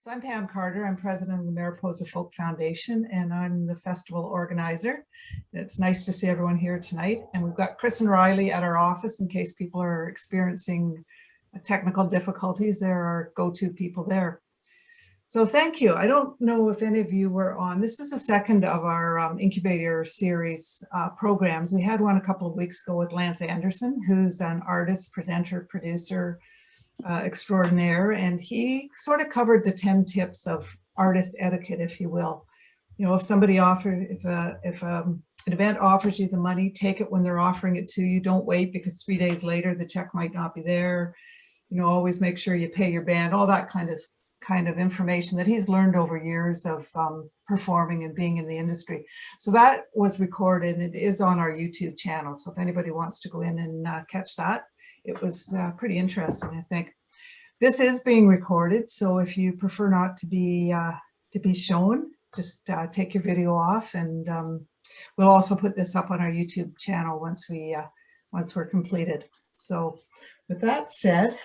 So I'm Pam Carter. I'm president of the Mariposa Folk Foundation, and I'm the festival organizer. It's nice to see everyone here tonight. And we've got Chris and Riley at our office in case people are experiencing technical difficulties. They're our go-to people there. So thank you. I don't know if any of you were on. This is the second of our Incubator Series programs. We had one a couple of weeks ago with Lance Anderson, who's an artist, presenter, producer, extraordinaire, and he sort of covered the 10 tips of artist etiquette, if you will. You know, if somebody offered, if an event offers you the money, take it when they're offering it to you. Don't wait, because 3 days later the check might not be there. You know, always make sure you pay your band. All that kind of information that he's learned over years of performing and being in the industry. So that was recorded, and it is on our YouTube channel. So if anybody wants to go in and catch that, it was pretty interesting, I think. This is being recorded, so if you prefer not to be shown, just take your video off, and we'll also put this up on our YouTube channel once we're completed. So with that said,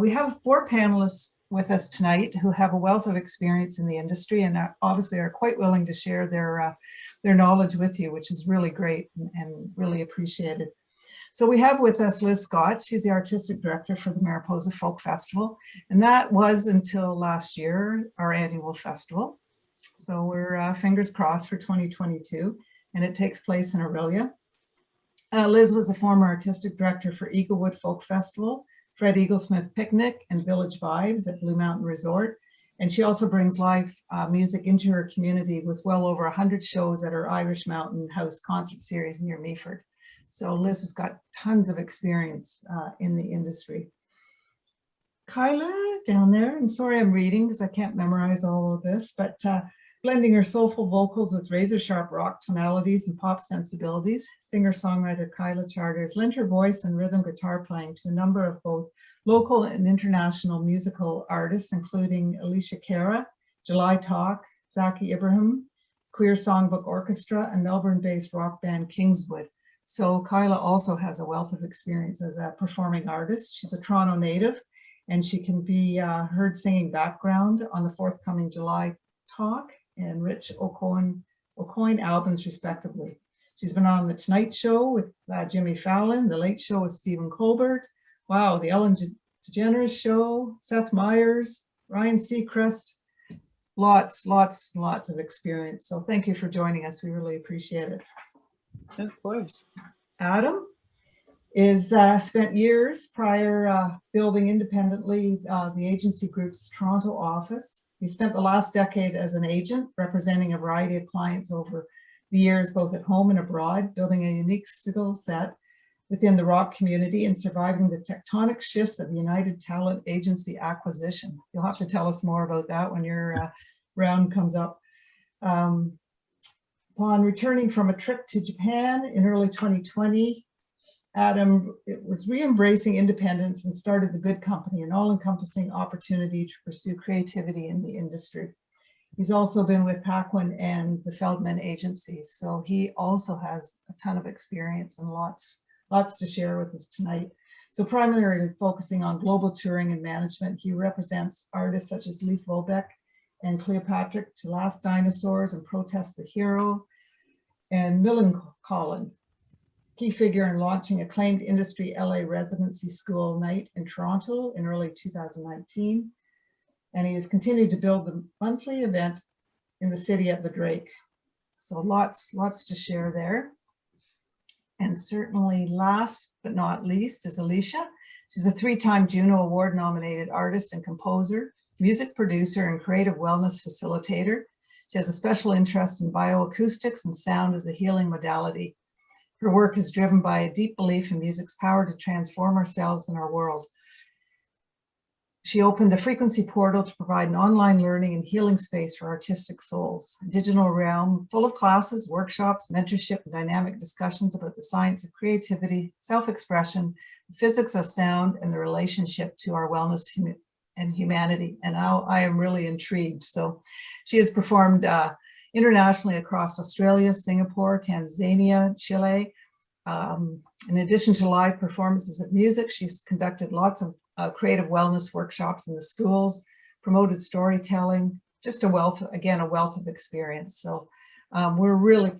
we have 4 panelists with us tonight who have a wealth of experience in the industry and obviously are quite willing to share their knowledge with you, which is really great and really appreciated. So we have with us Liz Scott. She's the artistic director for the Mariposa Folk Festival, and that was until last year our annual festival. So we're fingers crossed for 2022, and it takes place in Aurelia. Liz was a former artistic director for Eaglewood Folk Festival, Fred Eaglesmith Picnic, and Village Vibes at Blue Mountain Resort. And she also brings live music into her community with well over 100 shows at her Irish Mountain House concert series near Meaford. So Liz has got tons of experience in the industry. Kyla down there, and sorry I'm reading because I can't memorize all of this, but blending her soulful vocals with razor-sharp rock tonalities and pop sensibilities, singer-songwriter Kyla Charter has lent her voice and rhythm guitar playing to a number of both local and international musical artists, including Alysha Brilla, July Talk, Zaki Ibrahim, Queer Songbook Orchestra, and Melbourne-based rock band Kingswood. So Kyla also has a wealth of experience as a performing artist. She's a Toronto native, and she can be heard singing background on the forthcoming July Talk and Rich Aucoin albums, respectively. She's been on The Tonight Show with Jimmy Fallon, The Late Show with Stephen Colbert, wow, The Ellen DeGeneres Show, Seth Meyers, Ryan Seacrest, lots of experience. So thank you for joining us. We really appreciate it. Of course. Adam is spent years prior building independently the agency group's Toronto office. He spent the last decade as an agent representing a variety of clients over the years, both at home and abroad, building a unique skill set within the rock community and surviving the tectonic shifts of the United Talent Agency acquisition. You'll have to tell us more about that when your round comes up. Upon returning from a trip to Japan in early 2020, Adam was re-embracing independence and started the Good Company, an all-encompassing opportunity to pursue creativity in the industry. He's also been with Paquin and the Feldman agencies, so he also has a ton of experience and lots to share with us tonight. So primarily focusing on global touring and management, he represents artists such as Leif Volbeck and Cleopatra to Last Dinosaurs and Protest the Hero, and Millencolin, key figure in launching acclaimed industry LA residency school night in Toronto in early 2019. And he has continued to build the monthly event in the city at the Drake. So lots to share there. And certainly last but not least is Alysha. She's a 3-time Juno Award nominated artist and composer, music producer, and creative wellness facilitator. She has a special interest in bioacoustics and sound as a healing modality. Her work is driven by a deep belief in music's power to transform ourselves and our world. She opened the Frequency Portal to provide an online learning and healing space for artistic souls, a digital realm full of classes, workshops, mentorship, and dynamic discussions about the science of creativity, self-expression, the physics of sound, and the relationship to our wellness and humanity. And now I am really intrigued. So she has performed internationally across Australia, Singapore, Tanzania, Chile. In addition to live performances of music, she's conducted lots of creative wellness workshops in the schools, promoted storytelling, just a wealth of experience. So we're really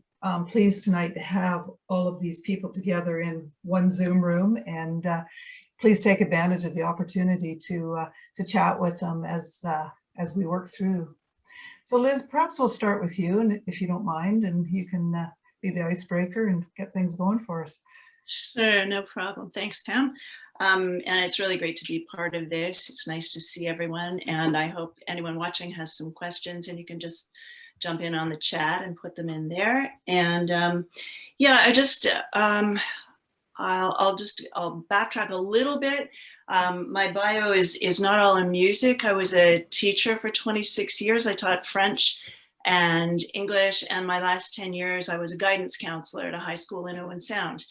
pleased tonight to have all of these people together in one Zoom room, and please take advantage of the opportunity to chat with them as we work through. So Liz, perhaps we'll start with you, and if you don't mind, and you can be the icebreaker and get things going for us. Sure, no problem. Thanks, Pam. And it's really great to be part of this. It's nice to see everyone, and I hope anyone watching has some questions, and you can just jump in on the chat and put them in there. And yeah, I'll backtrack a little bit. My bio is not all in music. I was a teacher for 26 years. I taught French and English, and my last 10 years I was a guidance counselor at a high school in Owen Sound.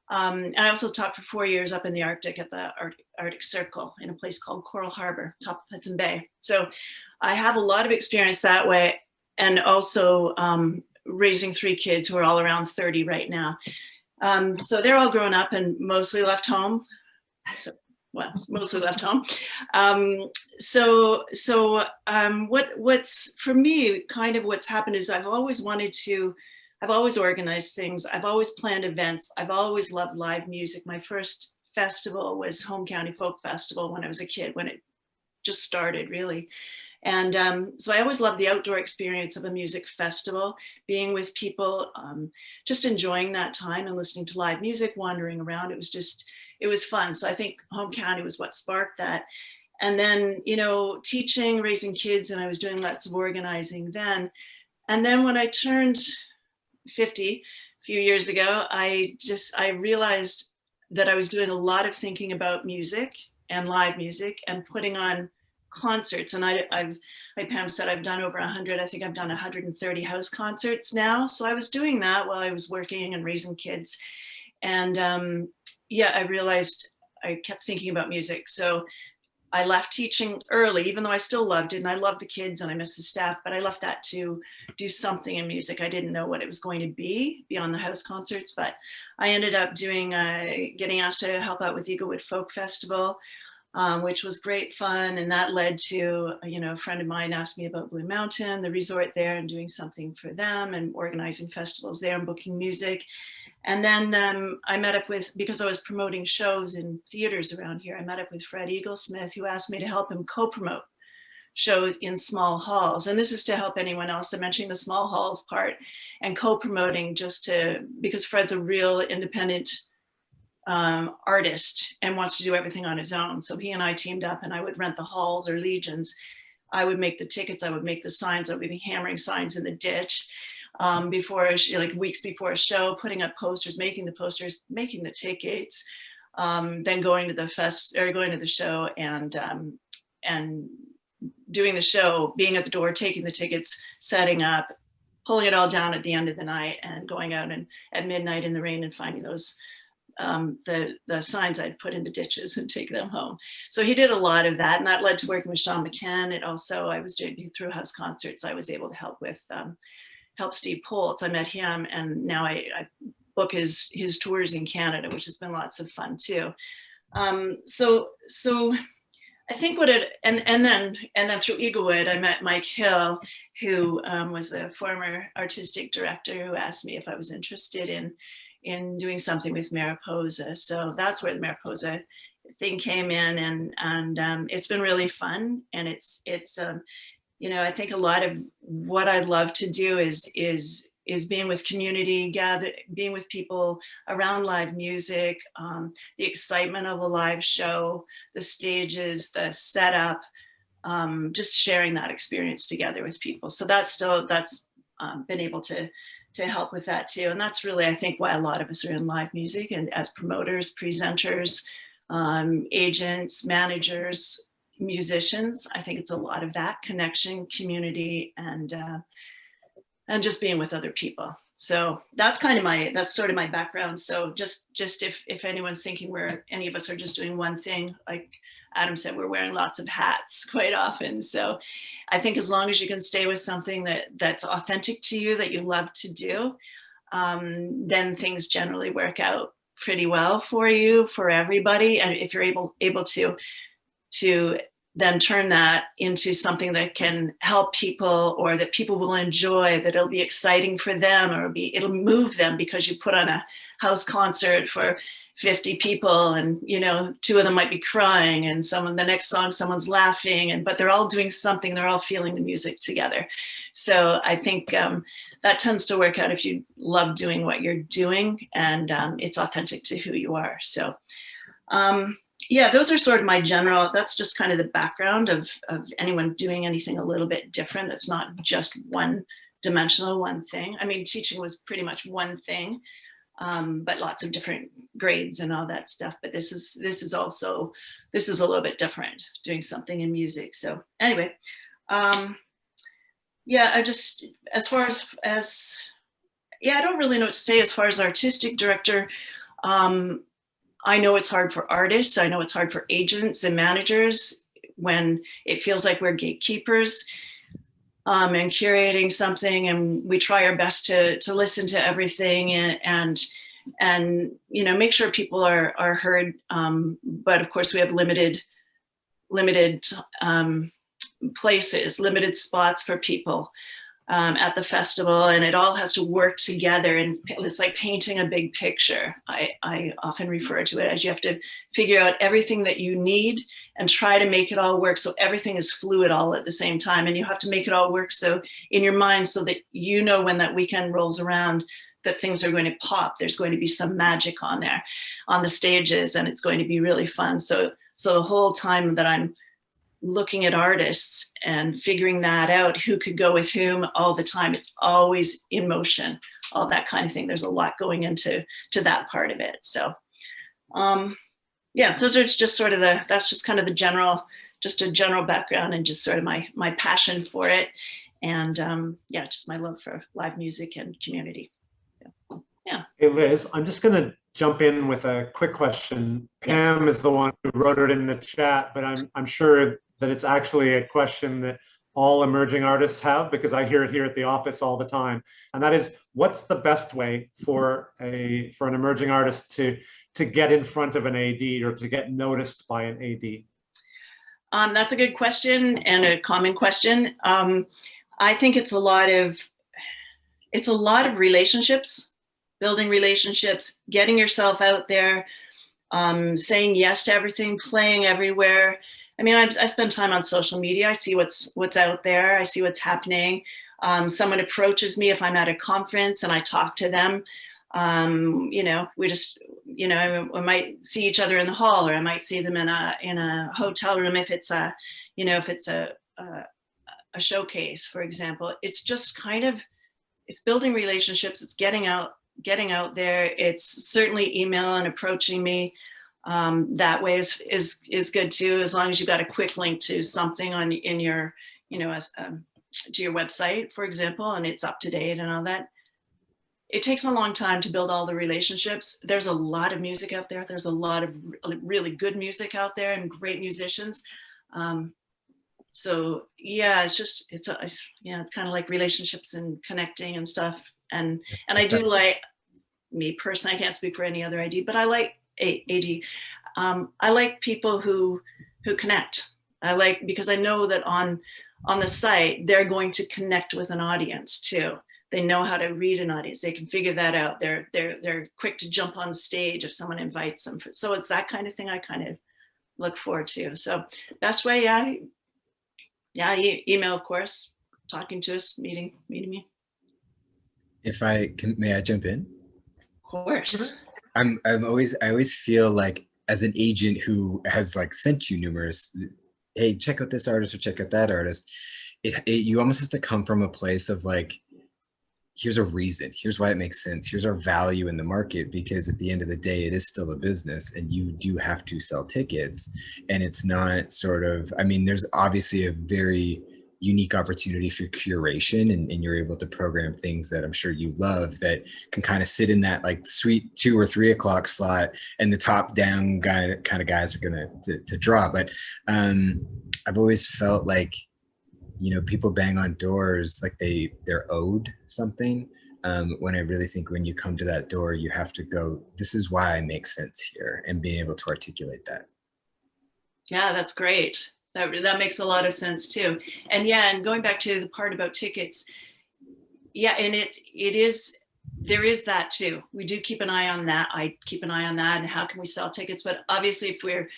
And I also taught for 4 years up in the Arctic at the Arctic Circle in a place called Coral Harbor, top of Hudson Bay. So I have a lot of experience that way, and also raising 3 kids who are all around 30 right now. So they're all grown up and mostly left home. Mostly left home. What's for me, kind of what's happened is I've always organized things. I've always planned events. I've always loved live music. My first festival was Home County Folk Festival when I was a kid, when it just started, really. And so I always loved the outdoor experience of a music festival, being with people, just enjoying that time and listening to live music, wandering around. It was fun. So I think Home County was what sparked that. And then, teaching, raising kids, and I was doing lots of organizing then. And then when I turned 50 a few years ago, I realized that I was doing a lot of thinking about music and live music and putting on concerts. And like Pam said, I've done over 100. I think I've done 130 house concerts now. So I was doing that while I was working and raising kids. And yeah, I realized I kept thinking about music. So I left teaching early, even though I still loved it, and I loved the kids and I missed the staff, but I left that to do something in music. I didn't know what it was going to be beyond the house concerts, but I ended up getting asked to help out with the Eaglewood Folk Festival, which was great fun. And that led to, a friend of mine asked me about Blue Mountain, the resort there, and doing something for them and organizing festivals there and booking music. And then I met up with, because I was promoting shows in theaters around here, I met up with Fred Eaglesmith, who asked me to help him co-promote shows in small halls. And this is to help anyone else. I'm mentioning the small halls part and co-promoting because Fred's a real independent artist and wants to do everything on his own. So he and I teamed up, and I would rent the halls or legions. I would make the tickets, I would make the signs, I would be hammering signs in the ditch. Weeks before a show, putting up posters, making the posters, making the tickets, then going to the show and doing the show, being at the door, taking the tickets, setting up, pulling it all down at the end of the night, and going out and at midnight in the rain and finding those the signs I'd put in the ditches and take them home. So he did a lot of that, and that led to working with Sean McCann. It also, I was doing through house concerts, I was able to help Steve Poltz. I met him, and now I book his tours in Canada, which has been lots of fun too. So I think and then through Eaglewood, I met Mike Hill, who was a former artistic director, who asked me if I was interested in doing something with Mariposa. So that's where the Mariposa thing came in, and it's been really fun. And it's I think a lot of what I love to do is being with community, being with people around live music, the excitement of a live show, the stages, the setup, just sharing that experience together with people. So that's been able to help with that too. And that's really, I think, why a lot of us are in live music, and as promoters, presenters, agents, managers, musicians. I think it's a lot of that connection, community, and just being with other people. So that's sort of my background. So just if anyone's thinking any of us are just doing one thing, like Adam said, we're wearing lots of hats quite often. So I think as long as you can stay with something that's authentic to you, that you love to do, then things generally work out pretty well for you, for everybody. And if you're able to then turn that into something that can help people, or that people will enjoy, that it'll be exciting for them, or it'll move them because you put on a house concert for 50 people, and two of them might be crying, and the next song someone's laughing, but they're all doing something, they're all feeling the music together. So I think that tends to work out if you love doing what you're doing, and it's authentic to who you are. So yeah, those are sort of my general, that's just kind of the background of anyone doing anything a little bit different. That's not just one dimensional, one thing. I mean, teaching was pretty much one thing, but lots of different grades and all that stuff. But this is a little bit different, doing something in music. So anyway, yeah, I just, as far as yeah, I don't really know what to say as far as artistic director. I know it's hard for artists. I know it's hard for agents and managers when it feels like we're gatekeepers and curating something, and we try our best to listen to everything and make sure people are heard. But of course, we have limited places, limited spots for people at the festival, and it all has to work together, and it's like painting a big picture. I often refer to it as you have to figure out everything that you need and try to make it all work, so everything is fluid all at the same time, and you have to make it all work so in your mind, so that when that weekend rolls around, that things are going to pop. There's going to be some magic on there on the stages, and it's going to be really fun. So the whole time that I'm looking at artists and figuring that out, who could go with whom, all the time, it's always in motion, all that kind of thing. There's a lot going into that part of it. So yeah, those are just sort of that's just kind of the general background, and just sort of my passion for it, and yeah, just my love for live music and community. So, yeah. Hey Liz, I'm just gonna jump in with a quick question. Pam is the one who wrote it in the chat, but I'm sure that it's actually a question that all emerging artists have, because I hear it here at the office all the time. And that is, what's the best way for an emerging artist to get in front of an AD, or to get noticed by an AD? That's a good question, and a common question. I think it's a lot of relationships, building relationships, getting yourself out there, saying yes to everything, playing everywhere. I mean, I spend time on social media. I see what's out there. I see what's happening. Someone approaches me if I'm at a conference and I talk to them. We just, I might see each other in the hall, or I might see them in a hotel room if it's a showcase, for example. It's just kind of, it's building relationships. It's getting out there. It's certainly email and approaching me. That way is good too, as long as you've got a quick link to something in your, to your website, for example, and it's up to date and all that. It takes a long time to build all the relationships. There's a lot of music out there. There's a lot of really good music out there, and great musicians. So yeah, it's kind of like relationships and connecting and stuff. And I do like, me personally, I can't speak for any other AD, but I like AD. I like people who connect. Because I know that on the site, they're going to connect with an audience too. They know how to read an audience. They can figure that out. They're quick to jump on stage if someone invites them. So it's that kind of thing I kind of look forward to. So best way, email, of course, talking to us, meeting me. If I can, may I jump in? Of course. I always feel like, as an agent who has like sent you numerous, hey, check out this artist or check out that artist, you almost have to come from a place of like, here's a reason, here's why it makes sense, here's our value in the market, because at the end of the day, it is still a business, and you do have to sell tickets. And it's not sort of, I mean, there's obviously a very unique opportunity for curation, and you're able to program things that I'm sure you love, that can kind of sit in that like sweet 2 or 3 o'clock slot, and the top down kind of guys are gonna to draw. But I've always felt like, people bang on doors like they're owed something, when I really think when you come to that door, you have to go, this is why I make sense here, and being able to articulate that. Yeah, that's great. That makes a lot of sense too. And yeah, and going back to the part about tickets, yeah, and there is that too. We do keep an eye on that. I keep an eye on that, and how can we sell tickets? But obviously, if we're,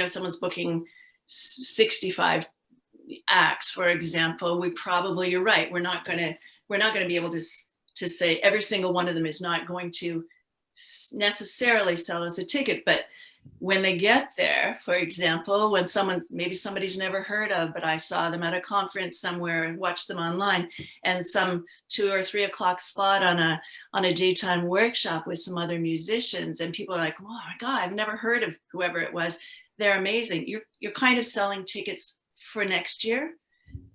someone's booking 65 acts, for example, you're right. We're not going to be able to say every single one of them is not going to necessarily sell us a ticket, but when they get there, for example, when maybe somebody's never heard of, but I saw them at a conference somewhere and watched them online, and some 2 or 3 o'clock slot on a daytime workshop with some other musicians, and people are like, oh my God, I've never heard of whoever it was. They're amazing. You're kind of selling tickets for next year,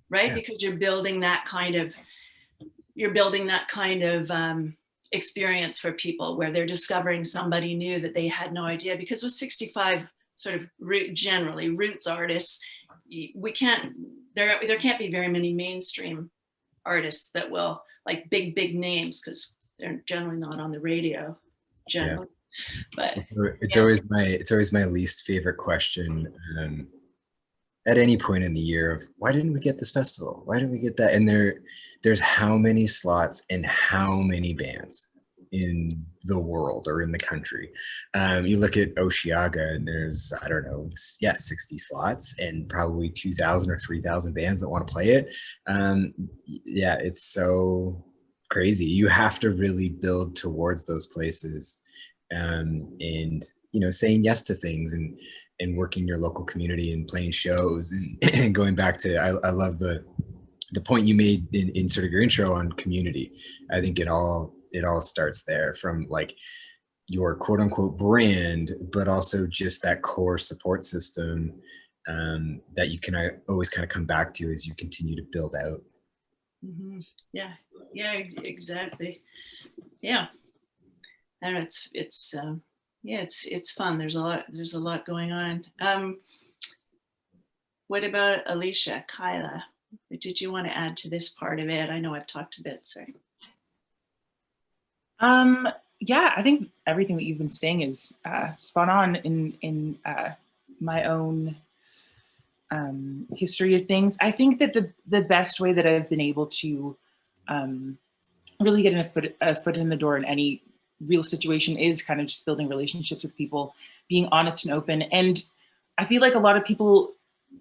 right? Yeah. Because you're building that kind of experience for people where they're discovering somebody new that they had no idea. Because with 65 sort of generally roots artists, there can't be very many mainstream artists that will, like, big names, because they're generally not on the radio generally. Yeah. But it's always my least favorite question at any point in the year of, why didn't we get this festival? Why didn't we get that? And there's how many slots and how many bands in the world or in the country. You look at Osheaga and there's, I don't know, 60 slots and probably 2,000 or 3,000 bands that want to play it. Yeah, it's so crazy. You have to really build towards those places, and saying yes to things and working your local community and playing shows and going back to, I love the point you made in sort of your intro on community. I think it all starts there, from like your quote unquote brand, but also just that core support system that you can always kind of come back to as you continue to build out. Mm-hmm. Yeah, exactly. Yeah. And it's fun. There's a lot going on. What about Alysha, Kyla? Did you want to add to this part of it? I know I've talked a bit, sorry. Yeah, I think everything that you've been saying is spot on in my own history of things. I think that the best way that I've been able to really get a foot in the door in any real situation is kind of just building relationships with people, being honest and open. And I feel like a lot of people,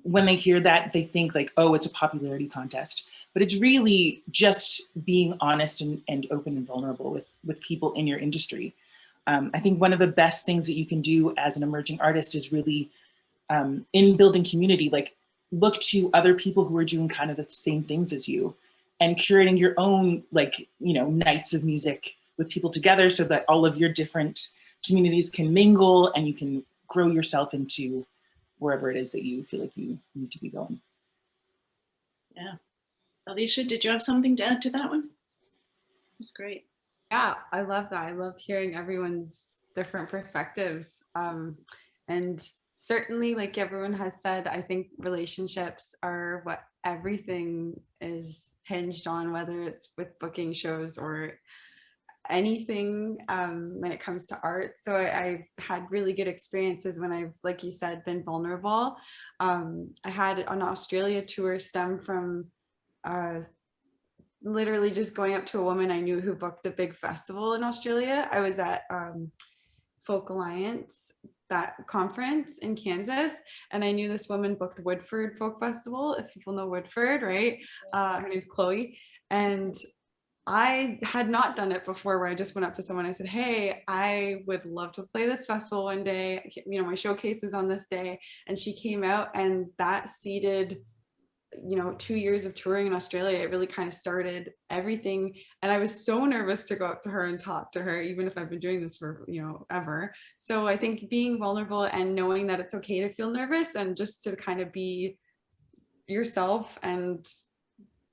when they hear that, they think like, oh, it's a popularity contest. But it's really just being honest and open and vulnerable with people in your industry. I think one of the best things that you can do as an emerging artist is really, in building community, like look to other people who are doing kind of the same things as you, and curating your own, like, nights of music with people together, so that all of your different communities can mingle and you can grow yourself into wherever it is that you feel like you need to be going. Yeah. Alysha, did you have something to add to that one? That's great. Yeah, I love that. I love hearing everyone's different perspectives. And certainly, like everyone has said, I think relationships are what everything is hinged on, whether it's with booking shows or anything when it comes to art. So I've had really good experiences when I've, like you said, been vulnerable. I had an Australia tour stem from literally just going up to a woman I knew who booked a big festival in Australia. I was at Folk Alliance, that conference in Kansas, and I knew this woman booked Woodford Folk Festival, if people know Woodford, right? Her name's Chloe, and I had not done it before, where I just went up to someone, I said, hey, I would love to play this festival one day, my showcase is on this day. And she came out, and that seeded 2 years of touring in Australia. It really kind of started everything. And I was so nervous to go up to her and talk to her, even if I've been doing this for, ever. So I think being vulnerable and knowing that it's okay to feel nervous and just to kind of be yourself and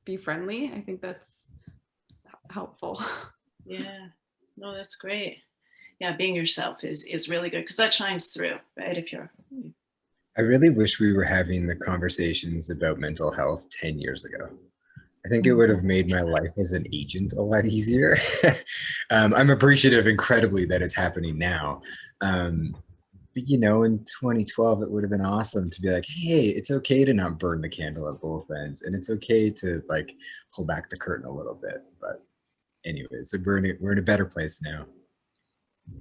be friendly, I think that's helpful. Yeah, no, that's great. Yeah, being yourself is really good, because that shines through, right? I really wish we were having the conversations about mental health 10 years ago. I think it would have made my life as an agent a lot easier. I'm appreciative incredibly that it's happening now. you know, in 2012, it would have been awesome to be like, hey, it's okay to not burn the candle at both ends, and it's okay to like pull back the curtain a little bit. But anyways, so we're in a better place now.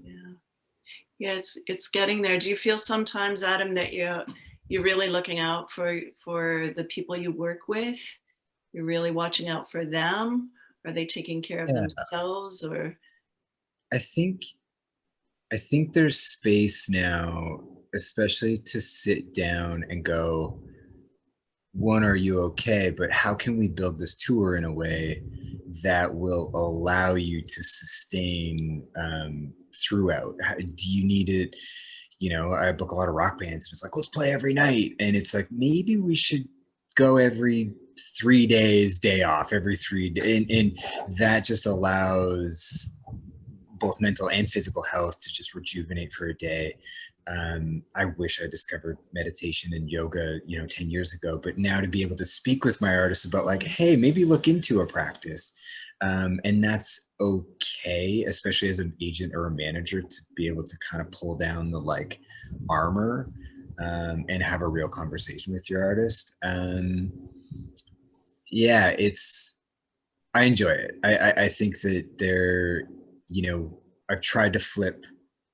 Yeah, yeah, it's getting there. Do you feel sometimes, Adam, that you're really looking out for the people you work with? You're really watching out for them? Are they taking care of themselves? Or I think there's space now, especially to sit down and go, one, are you okay? But how can we build this tour in a way that will allow you to sustain throughout? Do you need it? You know, I book a lot of rock bands and it's like, let's play every night. And it's like, maybe we should go every 3 days, day off, every 3 days. And that just allows both mental and physical health to just rejuvenate for a day. I wish I discovered meditation and yoga, you know, 10 years ago, but now to be able to speak with my artists about like, hey, maybe look into a practice. And that's okay, especially as an agent or a manager, to be able to kind of pull down the like armor and have a real conversation with your artist. Yeah, I enjoy it. I think that you know, I've tried to flip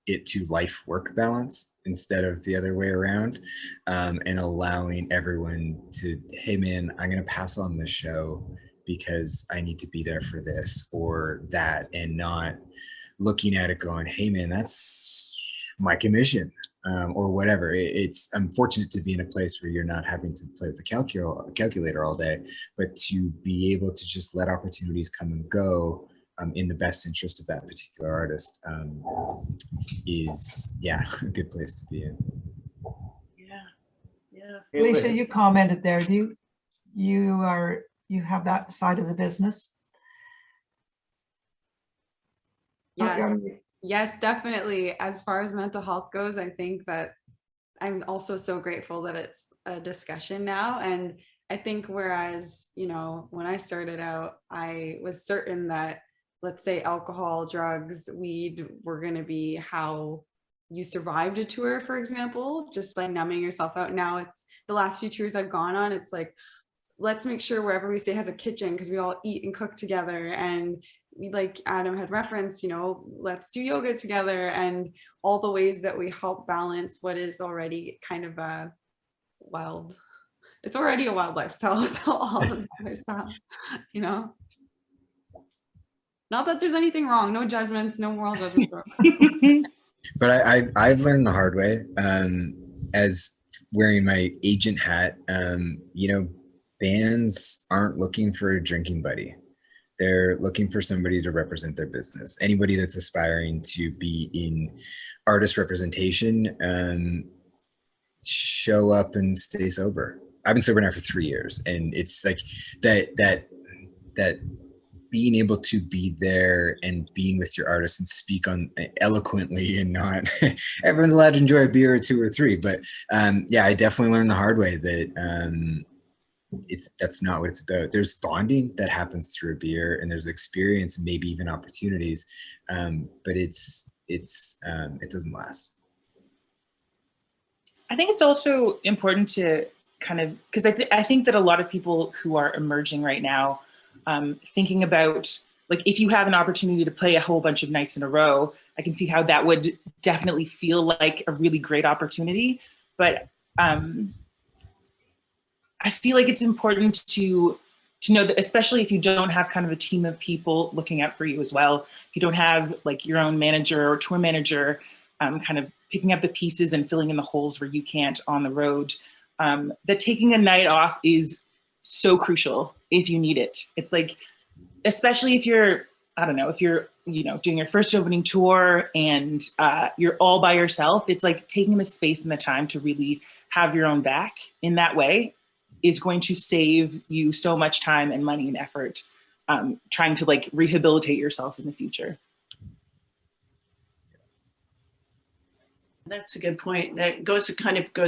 it to life work balance instead of the other way around, and allowing everyone to, hey man, I'm going to pass on this show because I need to be there for this or that, and not looking at it going, hey man, that's my commission, or whatever. I'm fortunate to be in a place where you're not having to play with the calculator all day, but to be able to just let opportunities come and go in the best interest of that particular artist is, yeah, a good place to be in. Yeah. Alysha, you commented there. You have that side of the business? Yeah. Yes, definitely. As far as mental health goes, I think that I'm also so grateful that it's a discussion now. And I think whereas, you know, when I started out, I was certain that, let's say, alcohol, drugs, weed were going to be how you survived a tour, for example, just by numbing yourself out. Now it's the last few tours I've gone on, it's like, let's make sure wherever we stay has a kitchen because we all eat and cook together. And we, like Adam had referenced, you know, let's do yoga together, and all the ways that we help balance what is already kind of a wild, it's already a wild lifestyle without all the other stuff, you know? Not that there's anything wrong, no judgments, no moral judgments. But I've learned the hard way, as wearing my agent hat, you know, bands aren't looking for a drinking buddy. They're looking for somebody to represent their business. Anybody that's aspiring to be in artist representation, show up and stay sober. I've been sober now for 3 years, and it's like that being able to be there and being with your artists and speak on eloquently, and not everyone's allowed to enjoy a beer or 2 or 3, but yeah, I definitely learned the hard way that that's not what it's about. There's bonding that happens through a beer, and there's experience and maybe even opportunities, but it doesn't last. I think it's also important to kind of, because I think that a lot of people who are emerging right now, thinking about, like, if you have an opportunity to play a whole bunch of nights in a row, I can see how that would definitely feel like a really great opportunity. But I feel like it's important to know that, especially if you don't have kind of a team of people looking out for you as well, if you don't have like your own manager or tour manager kind of picking up the pieces and filling in the holes where you can't on the road, that taking a night off is so crucial if you need it. It's like, especially if you're, I don't know, if you're, you know, doing your first opening tour and you're all by yourself, it's like taking the space and the time to really have your own back in that way is going to save you so much time and money and effort trying to like rehabilitate yourself in the future. That's a good point. That goes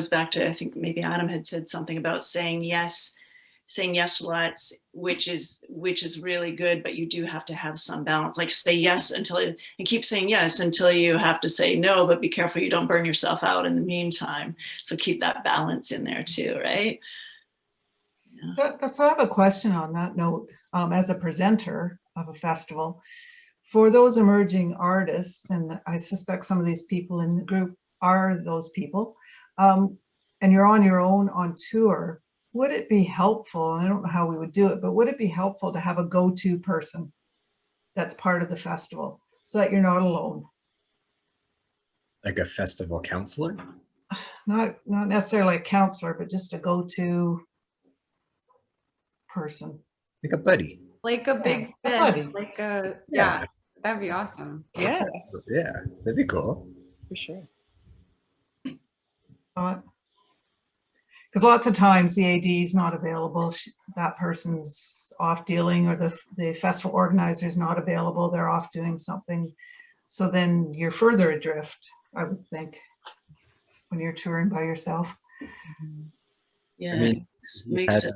back to, I think maybe Adam had said something about saying yes saying yes to lots, which is really good, but you do have to have some balance. Like say yes and keep saying yes until you have to say no, but be careful you don't burn yourself out in the meantime. So keep that balance in there too, right? Yeah. So I have a question on that note. As a presenter of a festival, for those emerging artists, and I suspect some of these people in the group are those people, and you're on your own on tour, would it be helpful, and I don't know how we would do it, but would it be helpful to have a go-to person that's part of the festival so that you're not alone? Like a festival counselor? Not necessarily a counselor, but just a go-to person. Like a buddy. Like a big a sis, buddy. like a, Yeah. yeah, that'd be awesome. Yeah, Yeah, that'd be cool. for sure. Because lots of times the AD is not available. That person's off dealing, or the festival organizer is not available. They're off doing something. So then you're further adrift, I would think, when you're touring by yourself. Yeah. I mean, makes it.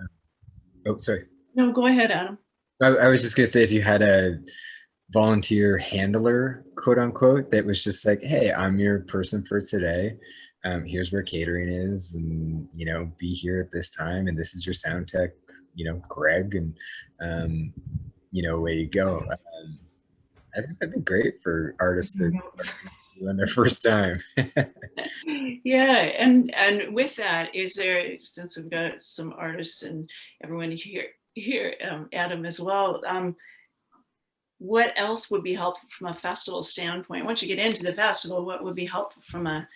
Oh, sorry. No, go ahead, Adam. I was just gonna say, if you had a volunteer handler, quote unquote, that was just like, hey, I'm your person for today. Here's where catering is, and be here at this time, and this is your sound tech, Greg, and away you go. I think that'd be great for artists that are on their first time. Yeah, and with that, is there, since we've got some artists and everyone here, Adam as well, what else would be helpful from a festival standpoint? Once you get into the festival, what would be helpful from a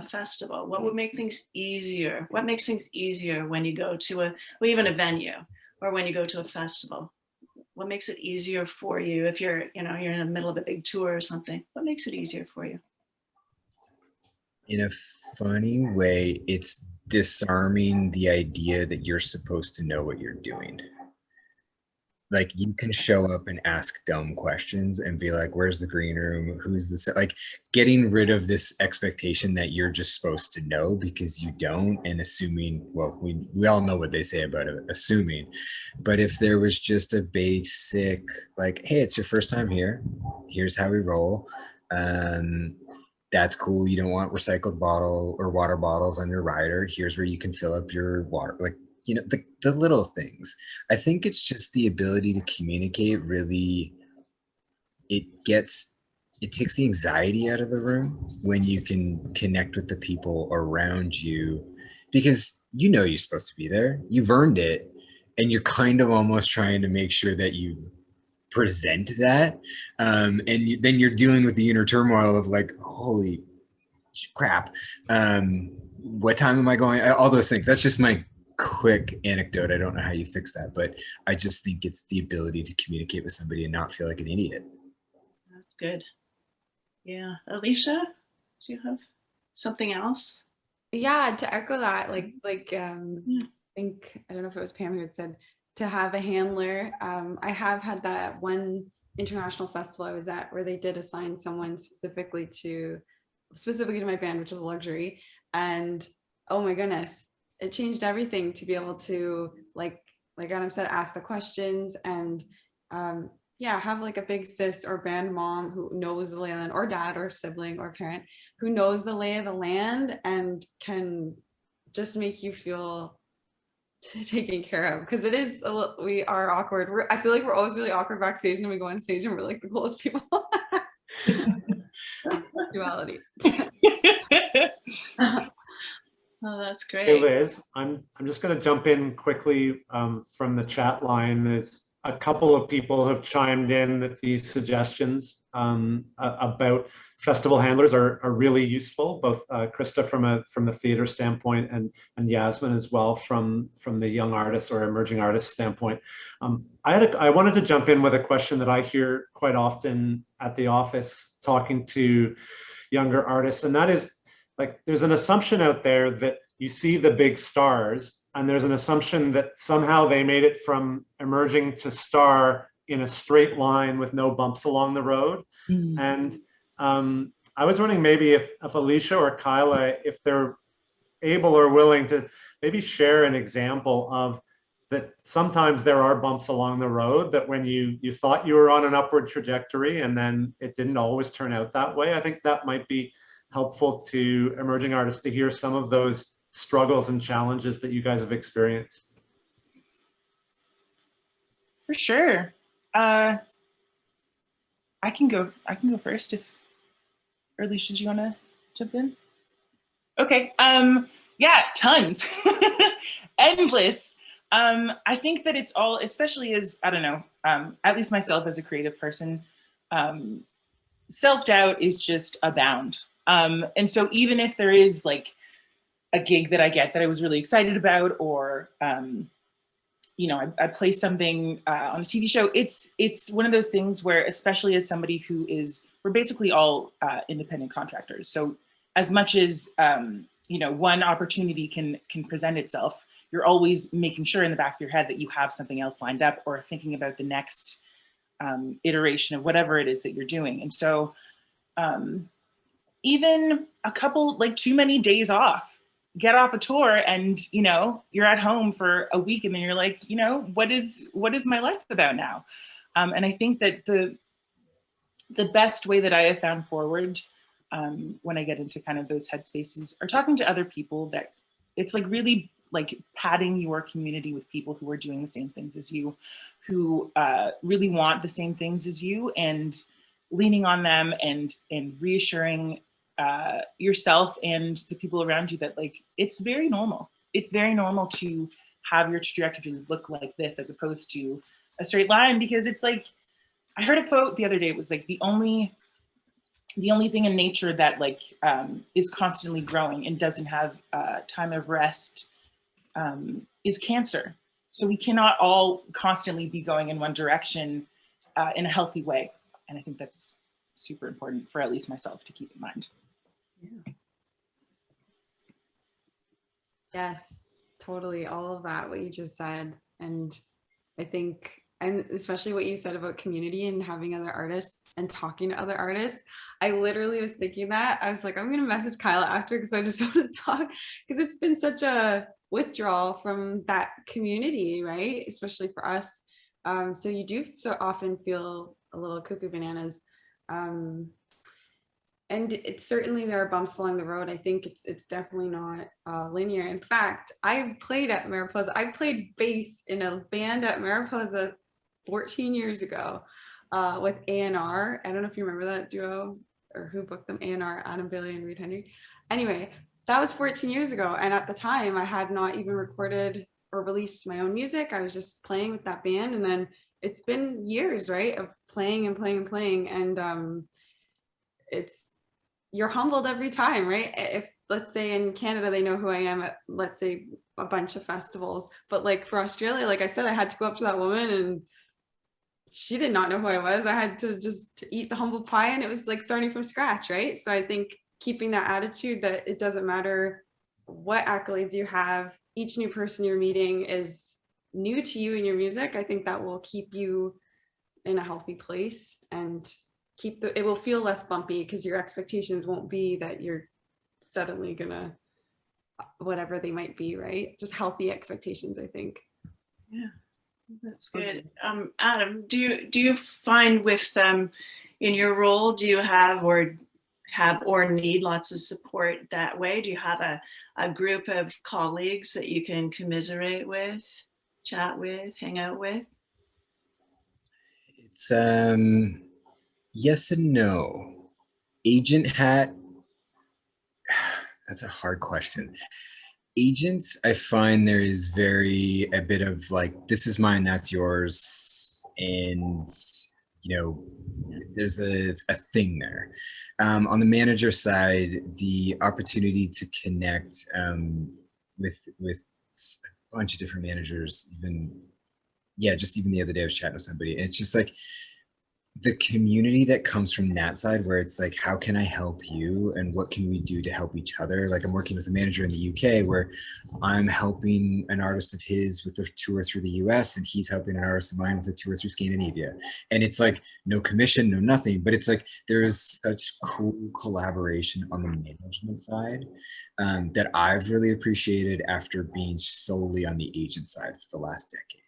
festival? What would make things easier? What makes things easier when you go to even a venue, or when you go to a festival? What makes it easier for you if you're in the middle of a big tour or something? What makes it easier for you? In a funny way, it's disarming the idea that you're supposed to know what you're doing. Like, you can show up and ask dumb questions and be like, where's the green room? Who's this? Like, getting rid of this expectation that you're just supposed to know because you don't, and assuming, well, we all know what they say about it, assuming. But if there was just a basic, like, hey, it's your first time here. Here's how we roll. That's cool. You don't want recycled bottle or water bottles on your rider. Here's where you can fill up your water. Like, the little things. I think it's just the ability to communicate really, it takes the anxiety out of the room when you can connect with the people around you, because you're supposed to be there. You've earned it, and you're kind of almost trying to make sure that you present that. And then you're dealing with the inner turmoil of like, holy crap. What time am I going? All those things. That's just my quick anecdote. I don't know how you fix that, but I just think it's the ability to communicate with somebody and not feel like an idiot. That's good. Yeah. Alysha, do you have something else? Yeah, to echo that, I think, I don't know if it was Pam who had said to have a handler. I have had that one international festival I was at where they did assign someone specifically to my band, which is a luxury. And oh my goodness, it changed everything to be able to, like Adam said, ask the questions and have like a big sis or band mom who knows the lay of the land, or dad or sibling or parent who knows the lay of the land and can just make you feel taken care of, because it is we are awkward. I feel like we're always really awkward backstage, and we go on stage and we're like the coolest people. Duality. Oh, that's great. Hey Liz, I'm just going to jump in quickly from the chat line. There's a couple of people have chimed in that these suggestions about festival handlers are really useful. Both Krista from the theater standpoint and Yasmin as well from the young artist or emerging artist standpoint. I wanted to jump in with a question that I hear quite often at the office talking to younger artists, and that is, like, there's an assumption out there that you see the big stars, and there's an assumption that somehow they made it from emerging to star in a straight line with no bumps along the road. Mm. And I was wondering maybe if Alysha or Kyla, if they're able or willing to maybe share an example of that sometimes there are bumps along the road, that when you thought you were on an upward trajectory and then it didn't always turn out that way. I think that might be helpful to emerging artists to hear some of those struggles and challenges that you guys have experienced. For sure. I can go first if, or Alysha, did you want to jump in? Okay. Yeah, tons. Endless. I think that it's all, especially as, I don't know, at least myself as a creative person, self-doubt is just abound. And so even if there is like a gig that I get that I was really excited about, or, you know, I play something on a TV show, it's one of those things where, especially as somebody who is, we're basically all independent contractors. So as much as, you know, one opportunity can present itself, you're always making sure in the back of your head that you have something else lined up, or thinking about the next iteration of whatever it is that you're doing. And so even a couple, like too many days off, get off a tour and, you know, you're at home for a week and then you're like, you know, what is my life about now? And I think that the best way that I have found forward when I get into kind of those headspaces are talking to other people, that it's like really like padding your community with people who are doing the same things as you, who really want the same things as you, and leaning on them and reassuring yourself and the people around you that like, it's very normal. It's very normal to have your trajectory look like this as opposed to a straight line, because it's like, I heard a quote the other day, it was like the only thing in nature that like is constantly growing and doesn't have time of rest is cancer. So we cannot all constantly be going in one direction in a healthy way. And I think that's super important for at least myself to keep in mind. Yeah. Yes, totally. All of that, what you just said. And I think, and especially what you said about community and having other artists and talking to other artists. I literally was thinking that. I was like, I'm going to message Kyla after because I just want to talk, because it's been such a withdrawal from that community, right? Especially for us. So you do so often feel a little cuckoo bananas. And it's certainly, there are bumps along the road. I think it's definitely not linear. In fact, I played at Mariposa. I played bass in a band at Mariposa 14 years ago with A&R. I don't know if you remember that duo or who booked them, A&R, Adam Bailey and Reed Henry. Anyway, that was 14 years ago. And at the time, I had not even recorded or released my own music. I was just playing with that band. And then it's been years, right, of playing and playing and playing. And you're humbled every time, right? If, let's say in Canada, they know who I am at, let's say, a bunch of festivals, but like for Australia, like I said, I had to go up to that woman and she did not know who I was. I had to just eat the humble pie, and it was like starting from scratch, right? So I think keeping that attitude that it doesn't matter what accolades you have, each new person you're meeting is new to you in your music. I think that will keep you in a healthy place and it will feel less bumpy, because your expectations won't be that you're suddenly gonna, whatever they might be, right? Just healthy expectations, I think. Yeah, that's good. Adam, do you find with in your role, do you have or need lots of support that way? Do you have a group of colleagues that you can commiserate with, chat with, hang out with? It's yes and no. Agent hat, that's a hard question. Agents, I find there is a bit of like, this is mine, that's yours. And, you know, there's a thing there. On the manager side, the opportunity to connect with a bunch of different managers, even the other day I was chatting with somebody, and it's just like, the community that comes from that side, where it's like, how can I help you and what can we do to help each other? Like, I'm working with a manager in the UK where I'm helping an artist of his with a tour through the US, and he's helping an artist of mine with a tour through Scandinavia. And it's like no commission, no nothing, but it's like there is such cool collaboration on the management side that I've really appreciated after being solely on the agent side for the last decade.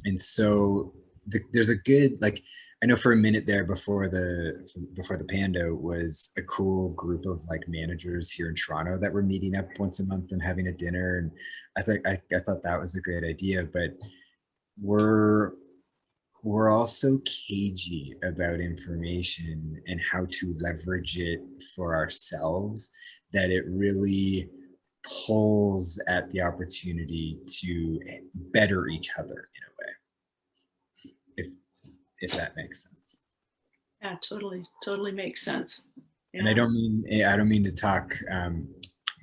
And so there's a good, like, I know for a minute there before the Pando was a cool group of like managers here in Toronto that were meeting up once a month and having a dinner. And I thought that was a great idea, but we're also cagey about information and how to leverage it for ourselves, that it really pulls at the opportunity to better each other in a way, if that makes sense. Yeah, totally makes sense. Yeah. And I don't mean to talk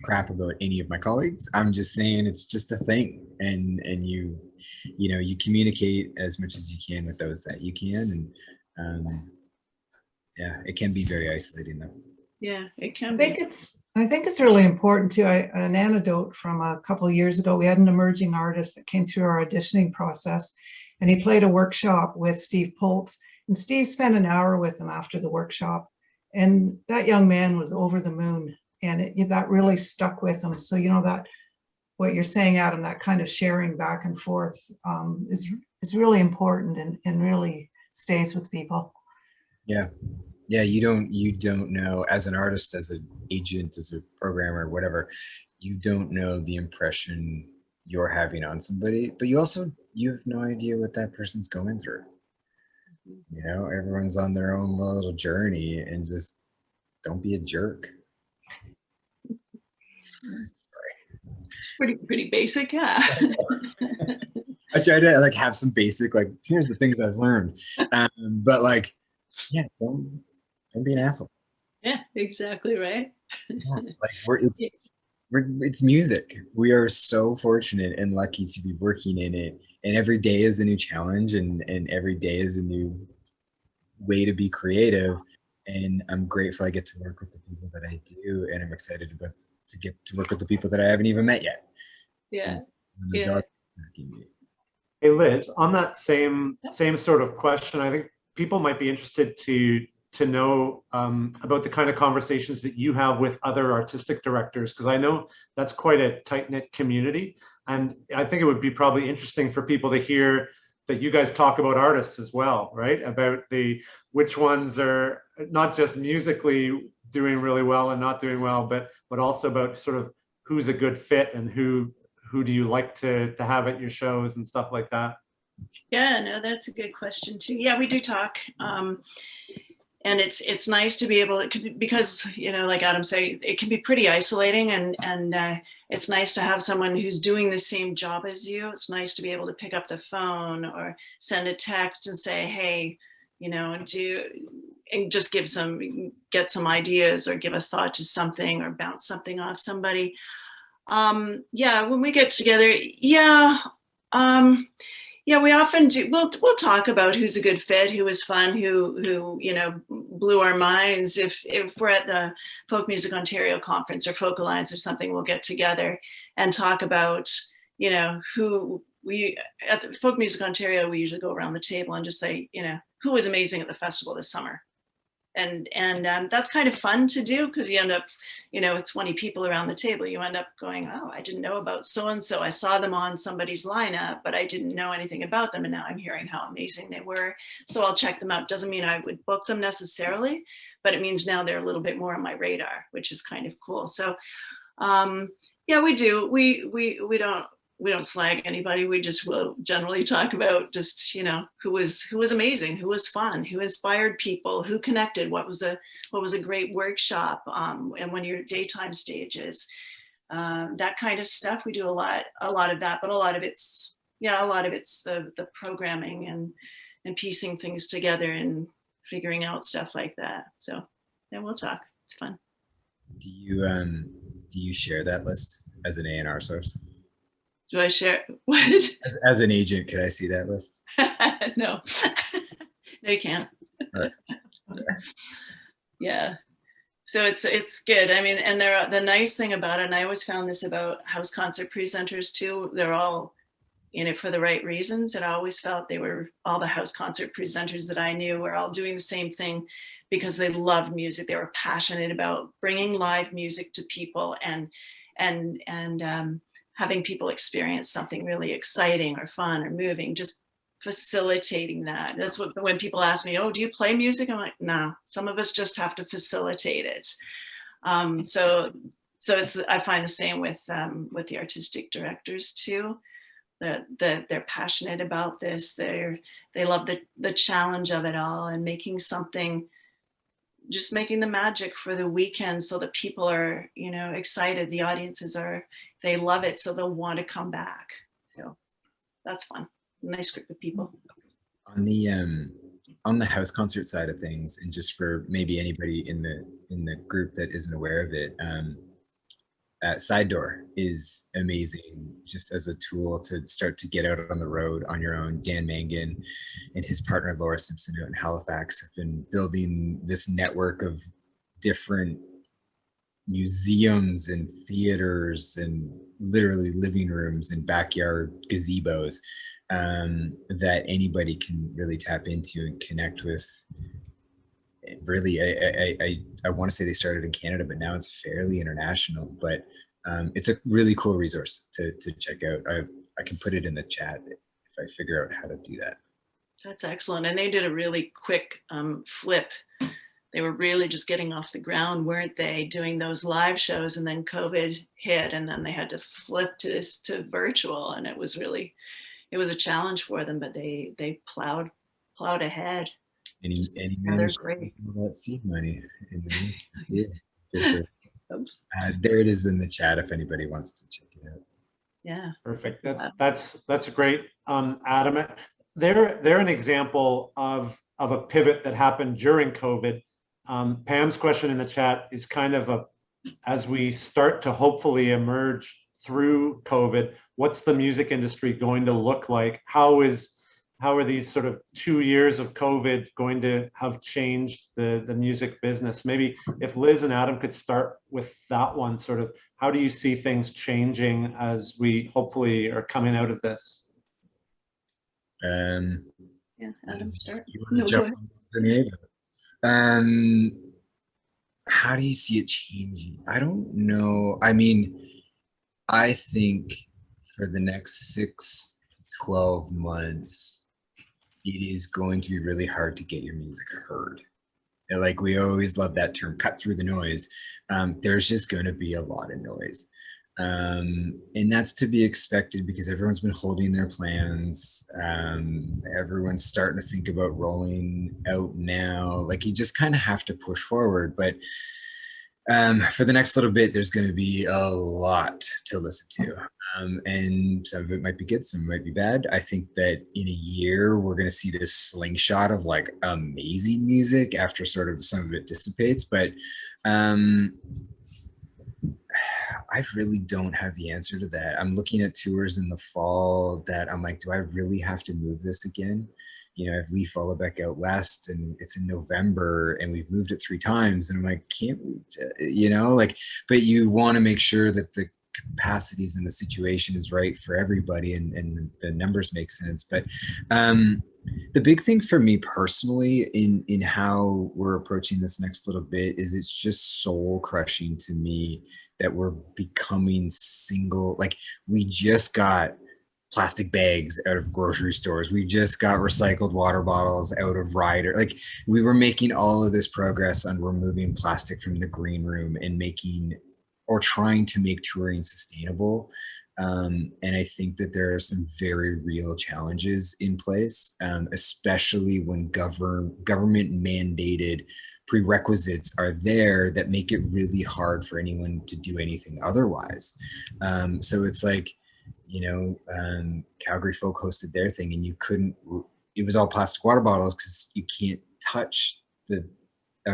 crap about any of my colleagues. I'm just saying it's just a thing, and you communicate as much as you can with those that you can, and yeah, it can be very isolating though. Yeah, it can I think it's really important too. An anecdote from a couple of years ago, we had an emerging artist that came through our auditioning process, and he played a workshop with Steve Poltz, and Steve spent an hour with him after the workshop, and that young man was over the moon, and that really stuck with him. So that what you're saying, Adam, that kind of sharing back and forth is really important and really stays with people. Yeah. You don't know, as an artist, as an agent, as a programmer, whatever, you don't know the impression you're having on somebody, but you have no idea what that person's going through. Everyone's on their own little journey, and just don't be a jerk. Pretty basic, yeah. I try to like have some basic, like, here's the things I've learned, but like, yeah, don't be an asshole. Yeah, exactly right. Yeah, like it's music. We are so fortunate and lucky to be working in it, and every day is a new challenge, and every day is a new way to be creative. And I'm grateful I get to work with the people that I do, and I'm excited to get to work with the people that I haven't even met yet. Yeah. Hey Liz, on that same sort of question, I think people might be interested to know about the kind of conversations that you have with other artistic directors, because I know that's quite a tight-knit community, and I think it would be probably interesting for people to hear that you guys talk about artists as well, right? About which ones are not just musically doing really well and not doing well, but also about sort of who's a good fit and who do you like to have at your shows and stuff like that. Yeah, no, that's a good question too. Yeah, we do talk. And it's nice to be able to, because, like Adam said, it can be pretty isolating, and it's nice to have someone who's doing the same job as you. It's nice to be able to pick up the phone or send a text and say, hey, and just get some ideas or give a thought to something or bounce something off somebody. Yeah, when we get together, yeah, we often do. We'll talk about who's a good fit, who was fun, who blew our minds. If we're at the Folk Music Ontario conference or Folk Alliance or something, we'll get together and talk about who we at the Folk Music Ontario. We usually go around the table and just say who was amazing at the festival this summer. And that's kind of fun to do, because you end up, it's 20 people around the table. You end up going, oh, I didn't know about so-and-so. I saw them on somebody's lineup, but I didn't know anything about them. And now I'm hearing how amazing they were. So I'll check them out. Doesn't mean I would book them necessarily, but it means now they're a little bit more on my radar, which is kind of cool. So yeah, we do. We don't slag anybody. We just will generally talk about just, who was amazing, who was fun, who inspired people, who connected, what was a great workshop, and one of your daytime stages, that kind of stuff. We do a lot of that, but a lot of it's the programming and piecing things together and figuring out stuff like that. So yeah, we'll talk. It's fun. Do you share that list as an A&R source? Do I share what? As an agent, could I see that list? No. They can. Right. Yeah. So it's good. I mean, and the nice thing about it, and I always found this about house concert presenters too, they're all in it for the right reasons. And I always felt all the house concert presenters that I knew were all doing the same thing because they loved music. They were passionate about bringing live music to people and having people experience something really exciting or fun or moving, just facilitating that. That's what, when people ask me, oh, do you play music? I'm like, no, some of us just have to facilitate it. So it's, I find the same with the artistic directors too, that they're passionate about this. They love the challenge of it all and making something, just making the magic for the weekend so that people are, excited. The audiences they love it. So they'll want to come back. So that's fun. Nice group of people. On the house concert side of things, and just for maybe anybody in the group that isn't aware of it, Side Door is amazing just as a tool to start to get out on the road on your own. Dan Mangan and his partner Laura Simpson out in Halifax have been building this network of different museums and theaters and literally living rooms and backyard gazebos that anybody can really tap into and connect with. Really, I want to say they started in Canada, but now it's fairly international. But it's a really cool resource to check out. I can put it in the chat if I figure out how to do that. That's excellent. And they did a really quick flip. They were really just getting off the ground, weren't they, doing those live shows, and then COVID hit, and then they had to flip to virtual, and it was a challenge for them, but they plowed ahead. Any they're great. That seed money in the music. There it is in the chat if anybody wants to check it out. Yeah. Perfect. That's great. Adam, they're an example of a pivot that happened during COVID. Pam's question in the chat is kind of as we start to hopefully emerge through COVID, what's the music industry going to look like? How are these sort of 2 years of COVID going to have changed the music business? Maybe if Liz and Adam could start with that one, sort of, how do you see things changing as we hopefully are coming out of this? Yeah, Adam, start. How do you see it changing? I don't know. I mean, I think for the next 6 to 12 months, it is going to be really hard to get your music heard. And like, we always love that term, cut through the noise. There's just going to be a lot of noise. And that's to be expected because everyone's been holding their plans. Everyone's starting to think about rolling out now. Like, you just kind of have to push forward. But for the next little bit, there's going to be a lot to listen to. And some of it might be good, some might be bad. I think that in a year, we're going to see this slingshot of like amazing music after sort of some of it dissipates. But I really don't have the answer to that. I'm looking at tours in the fall that I'm like, do I really have to move this again? You know, I've Leaf Vollebeck out west and it's in November and we've moved it 3 times. And I'm like, can't we, but you want to make sure that the capacities and the situation is right for everybody and the numbers make sense. But the big thing for me personally in how we're approaching this next little bit is it's just soul crushing to me that we're becoming single. Like, we just got plastic bags out of grocery stores. We just got recycled water bottles out of Ryder. Like, we were making all of this progress on removing plastic from the green room and trying to make touring sustainable. And I think that there are some very real challenges in place, especially when government mandated prerequisites are there that make it really hard for anyone to do anything otherwise. So it's like, Calgary Folk hosted their thing and it was all plastic water bottles because you can't touch a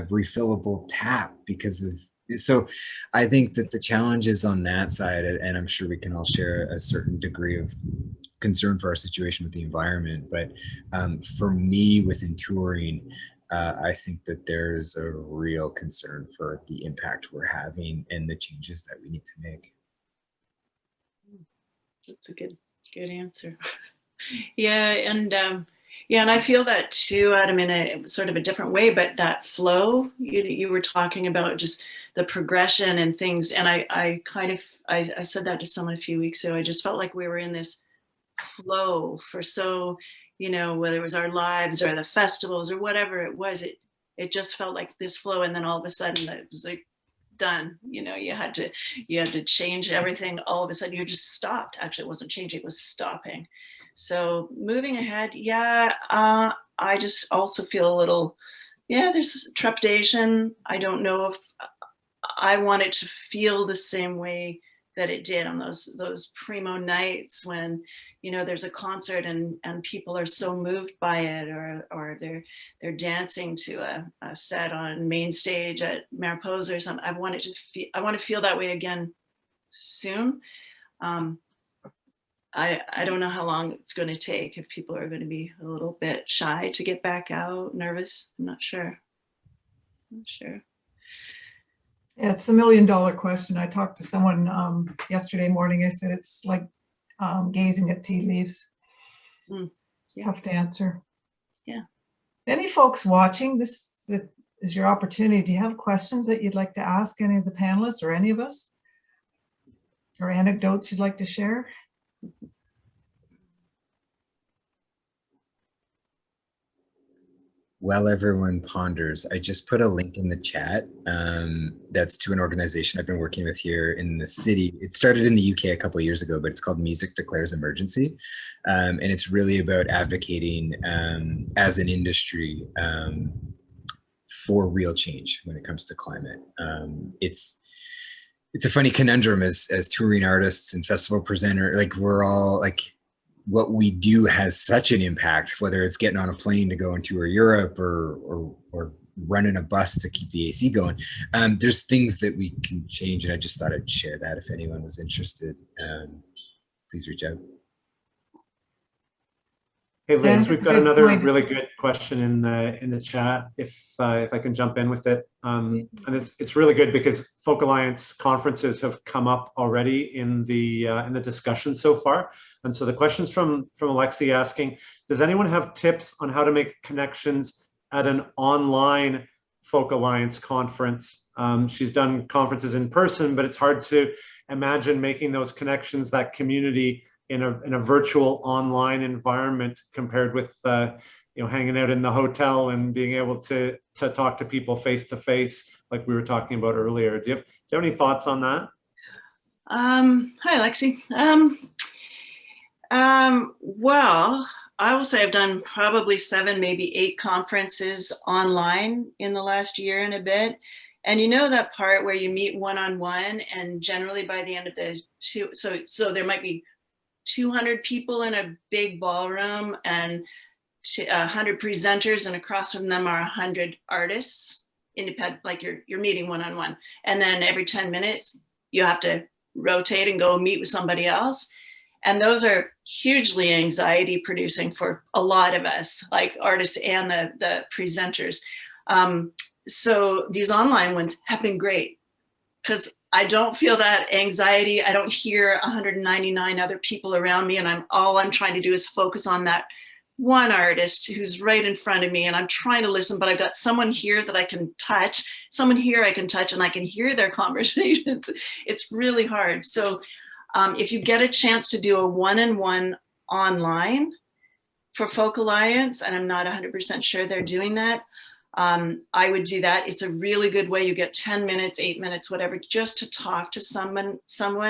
refillable tap because of So I think that the challenges on that side, and I'm sure we can all share a certain degree of concern for our situation with the environment, but for me within touring, I think that there's a real concern for the impact we're having and the changes that we need to make. That's a good answer. Yeah, and I feel that too, Adam, in a sort of a different way, but that flow you were talking about, just the progression and things, and I said that to someone a few weeks ago. I just felt like we were in this flow for whether it was our lives or the festivals or whatever it was, it just felt like this flow, and then all of a sudden it was like done. You had to change everything. All of a sudden you just stopped. Actually, it wasn't changing, it was stopping. So moving ahead, I just also feel a little, there's trepidation. I don't know if I want it to feel the same way that it did on those primo nights when there's a concert and people are so moved by it, or they're dancing to a set on main stage at Mariposa or something. I want to feel that way again soon. I don't know how long it's going to take, if people are going to be a little bit shy to get back out, nervous. I'm not sure. Yeah, it's $1 million question. I talked to someone yesterday morning. I said it's like gazing at tea leaves. Yeah. Tough to answer. Yeah. Any folks watching, this is your opportunity. Do you have questions that you'd like to ask any of the panelists or any of us? Or anecdotes you'd like to share? While everyone ponders, I just put a link in the chat that's to an organization I've been working with here in the city. It started in the UK a couple of years ago, but it's called Music Declares Emergency. And it's really about advocating as an industry for real change when it comes to climate. It's a funny conundrum as touring artists and festival presenter, like we're all like, what we do has such an impact, whether it's getting on a plane to go and tour Europe or running a bus to keep the AC going. There's things that we can change, and I just thought I'd share that if anyone was interested. Please reach out. Hey Liz, we've got another point. really good question in the chat. If I can jump in with it, and it's really good because Folk Alliance conferences have come up already in the discussion so far. And so the question's from Alexi asking, does anyone have tips on how to make connections at an online Folk Alliance conference? She's done conferences in person, but it's hard to imagine making those connections, that community in a virtual online environment compared with hanging out in the hotel and being able to talk to people face to face like we were talking about earlier. Do you have any thoughts on that? Hi Alexi. Well, I will say I've done probably 7, maybe 8 conferences online in the last year and a bit. And that part where you meet one-on-one, and generally by the end of the so there might be 200 people in a big ballroom and 100 presenters, and across from them are 100 artists, independent, like you're meeting one-on-one. And then every 10 minutes, you have to rotate and go meet with somebody else. And those are hugely anxiety producing for a lot of us, like artists and the presenters. So these online ones have been great because I don't feel that anxiety. I don't hear 199 other people around me, and all I'm trying to do is focus on that one artist who's right in front of me, and I'm trying to listen, but I've got someone here that I can touch, someone here I can touch, and I can hear their conversations. It's really hard. So if you get a chance to do a one-on-one online for Folk Alliance, and I'm not 100% sure they're doing that, I would do that. It's a really good way. You get 10 minutes, 8 minutes, whatever, just to talk to someone.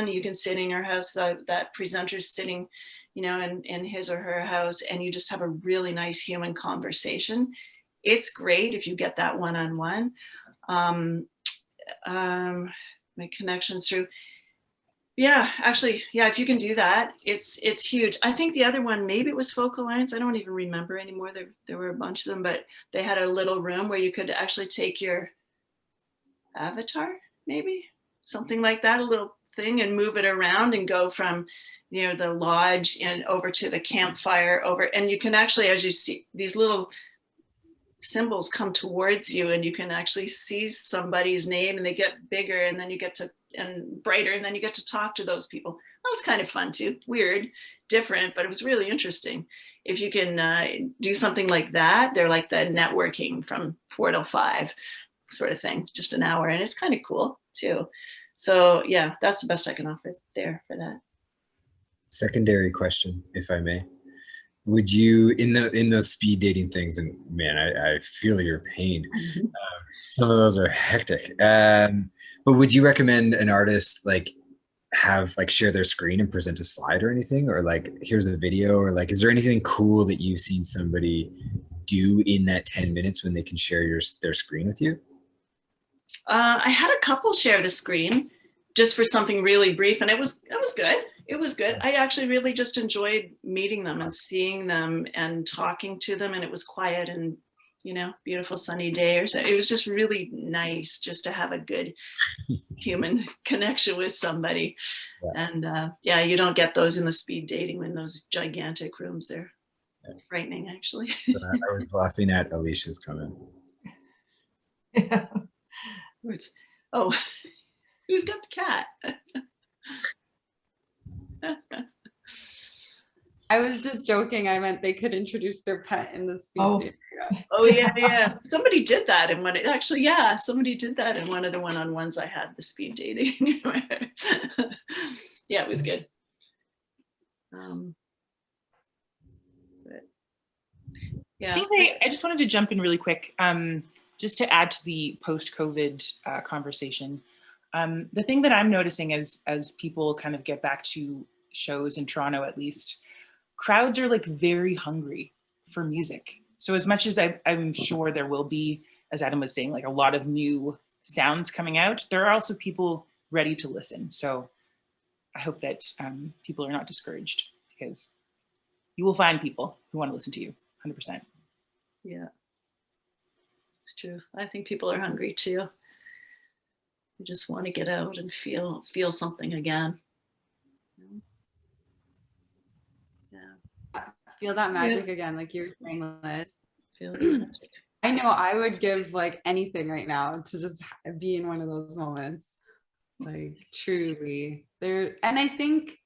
You can sit in your house, that presenter's sitting, in his or her house, and you just have a really nice human conversation. It's great if you get that one-on-one. My connections through. Yeah, actually, yeah, if you can do that, it's huge. I think the other one, maybe it was Folk Alliance. I don't even remember anymore. There were a bunch of them, but they had a little room where you could actually take your avatar maybe something like that, a little thing, and move it around and go from, you know, the lodge and over to the campfire over. And you can actually, as you see, these little symbols come towards you, and you can actually see somebody's name, and they get bigger, and then you get to, and brighter, and then you get to talk to those people. That was kind of fun too. Weird, different, but it was really interesting. If you can do something like that, they're like the networking from 4 till 5 sort of thing, just an hour, and it's kind of cool too. So yeah, that's the best I can offer there for that. Secondary question, if I may. Would you, in those speed dating things, and man, I feel your pain. Some of those are hectic. But would you recommend an artist like have like share their screen and present a slide or anything, or like here's a video, or like is there anything cool that you've seen somebody do in that 10 minutes when they can share their screen with you? I had a couple share the screen just for something really brief, and it was good. It was good. I actually really just enjoyed meeting them and seeing them and talking to them, and it was quiet and, you know, beautiful sunny day or so. It was just really nice just to have a good human connection with somebody. Yeah. And yeah, you don't get those in the speed dating in those gigantic rooms. They're frightening, actually. I was laughing at Alysha's comment. Yeah. Oh, who's got the cat? I was just joking. I meant they could introduce their pet in the speed dating. Oh yeah. Somebody did that in one. Actually, yeah, somebody did that in one of the one-on-ones I had, the speed dating. Yeah, it was good. But, yeah. I just wanted to jump in really quick, just to add to the post-COVID conversation. The thing that I'm noticing as people kind of get back to shows in Toronto, at least, crowds are like very hungry for music. So as much as I'm sure there will be, as Adam was saying, like a lot of new sounds coming out, there are also people ready to listen. So I hope that people are not discouraged, because you will find people who want to listen to you, 100%. Yeah, it's true. I think people are hungry too. They just want to get out and feel something again. Feel that magic again, like you were saying, Liz. Feel the magic. I know I would give like anything right now to just be in one of those moments, like truly there. And I think